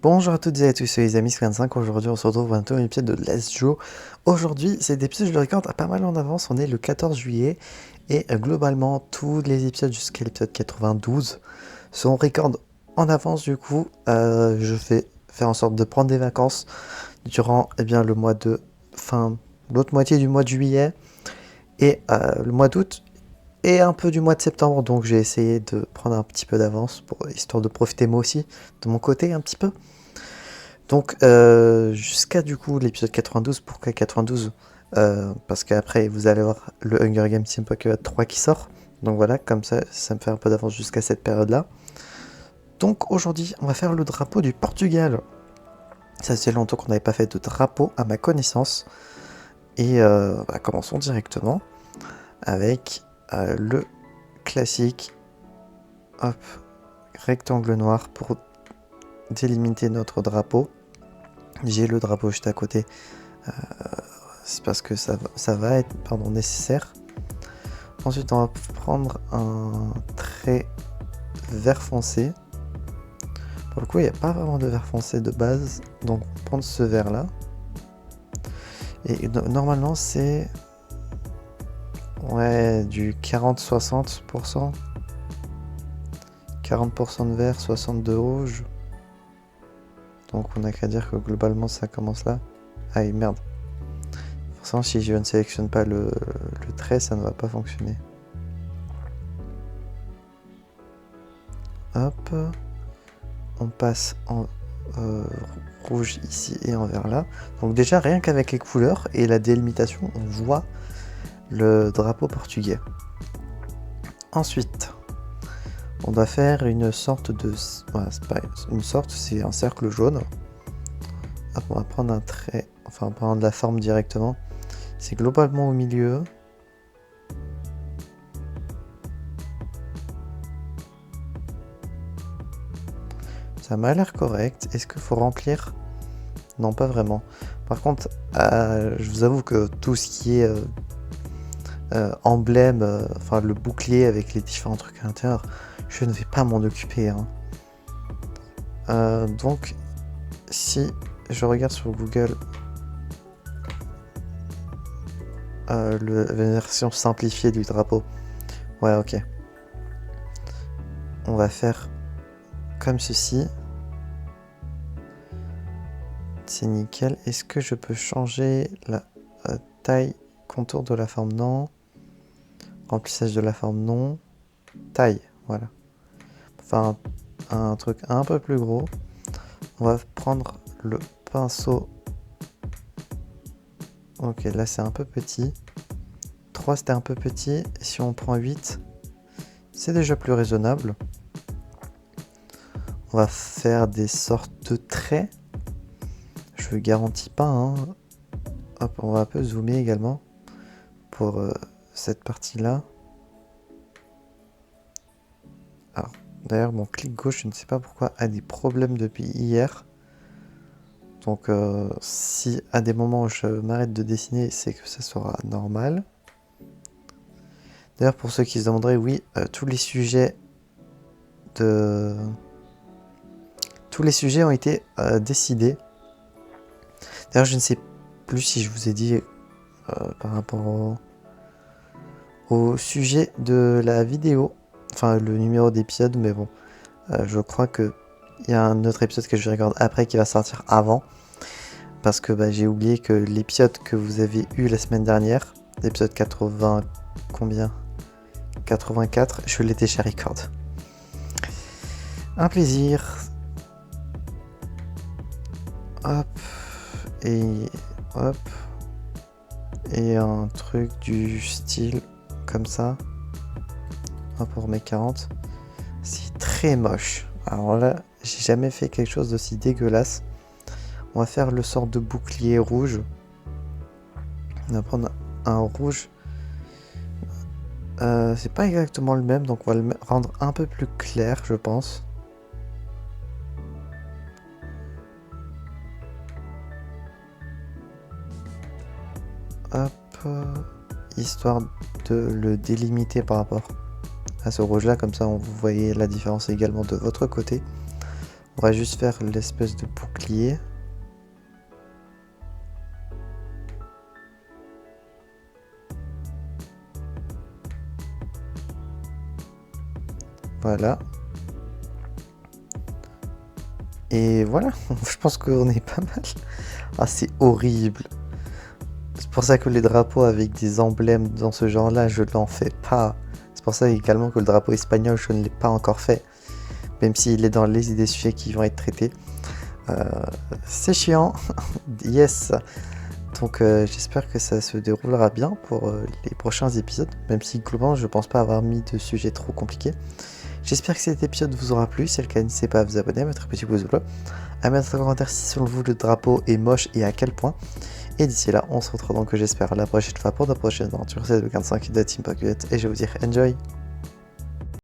Bonjour à toutes et à tous, c'est les amis 55. Aujourd'hui, on se retrouve pour un nouvel épisode de Let's Go. Aujourd'hui, cet épisode, je le regarde à pas mal en avance. On est le 14 juillet et globalement, tous les épisodes jusqu'à l'épisode 92 sont record en avance. Du coup, je vais faire en sorte de prendre des vacances durant le mois de fin, l'autre moitié du mois de juillet et le mois d'août et un peu du mois de septembre. Donc, j'ai essayé de prendre un petit peu d'avance pour histoire de profiter moi aussi de mon côté un petit peu. Donc jusqu'à du coup l'épisode 92, pourquoi 92 parce qu'après vous allez voir le Hunger Games Team Pokémon 3 qui sort. Donc voilà, comme ça me fait un peu d'avance jusqu'à cette période-là. Donc aujourd'hui, on va faire le drapeau du Portugal. Ça fait longtemps qu'on n'avait pas fait de drapeau à ma connaissance. Et commençons directement avec le classique. Hop, rectangle noir pour délimiter notre drapeau. J'ai le drapeau juste à côté. C'est parce que ça va être nécessaire. Ensuite, on va prendre un trait vert foncé. Pour le coup, il n'y a pas vraiment de vert foncé de base. Donc, on va prendre ce vert là. Et normalement, c'est du 40-60%. 40% de vert, 60% de rouge. Donc, on n'a qu'à dire que globalement, ça commence là. Ah, et merde. Forcément, si je ne sélectionne pas le trait, ça ne va pas fonctionner. Hop. On passe en rouge ici et en vert là. Donc déjà, rien qu'avec les couleurs et la délimitation, on voit le drapeau portugais. Ensuite, on doit faire une sorte de... Voilà, c'est pas une sorte, c'est un cercle jaune. Hop, on va prendre un trait, enfin prendre la forme directement. C'est globalement au milieu. Ça m'a l'air correct. Est-ce qu'il faut remplir? Non, pas vraiment. Par contre, je vous avoue que tout ce qui est emblème, enfin le bouclier avec les différents trucs à l'intérieur, je ne vais pas m'en occuper. Hein. Donc, si je regarde sur Google la version simplifiée du drapeau, ouais, ok. On va faire comme ceci. C'est nickel. Est-ce que je peux changer la taille, contour de la forme? Non. Remplissage de la forme? Non. Taille, voilà. Enfin, un truc un peu plus gros. On va prendre le pinceau. Ok, là c'est un peu petit. 3 c'était un peu petit. Et si on prend 8, c'est déjà plus raisonnable. On va faire des sortes de traits. Je garantis pas. Hein. Hop, on va un peu zoomer également pour cette partie-là. Alors, d'ailleurs, mon clic gauche, je ne sais pas pourquoi, a des problèmes depuis hier. Donc, si à des moments je m'arrête de dessiner, c'est que ça sera normal. D'ailleurs, pour ceux qui se demanderaient, oui, tous les sujets ont été décidés. D'ailleurs, je ne sais plus si je vous ai dit par rapport au sujet de la vidéo, enfin le numéro d'épisode, mais bon, je crois que il y a un autre épisode que je regarde après qui va sortir avant, parce que j'ai oublié que l'épisode que vous avez eu la semaine dernière, l'épisode 80 combien 84, je l'ai déjà record. Un plaisir. Hop. Et hop. Et un truc du style comme ça. Hop, pour mes 40. C'est très moche. Alors là, j'ai jamais fait quelque chose d'aussi dégueulasse. On va faire le sort de bouclier rouge. On va prendre un rouge. C'est pas exactement le même, donc on va le rendre un peu plus clair, je pense. Hop, histoire de le délimiter par rapport à ce rouge là, comme ça vous voyez la différence également de votre côté. On va juste faire l'espèce de bouclier. Voilà. Et voilà, je pense qu'on est pas mal. Ah, c'est horrible. C'est pour ça que les drapeaux avec des emblèmes dans ce genre-là, je n'en fais pas. C'est pour ça également que le drapeau espagnol, je ne l'ai pas encore fait. Même s'il est dans les idées sujets qui vont être traités. C'est chiant. Yes. Donc j'espère que ça se déroulera bien pour les prochains épisodes. Même si globalement, je pense pas avoir mis de sujet trop compliqué. J'espère que cet épisode vous aura plu. Si c'est le cas, n'hésitez pas à vous abonner, à mettre un petit pouce bleu, à mettre un commentaire si selon vous le drapeau est moche et à quel point. Et d'ici là, on se retrouve donc j'espère la prochaine fois pour notre prochaine aventure. C'est le 25 de Team Pocket et je vais vous dire enjoy.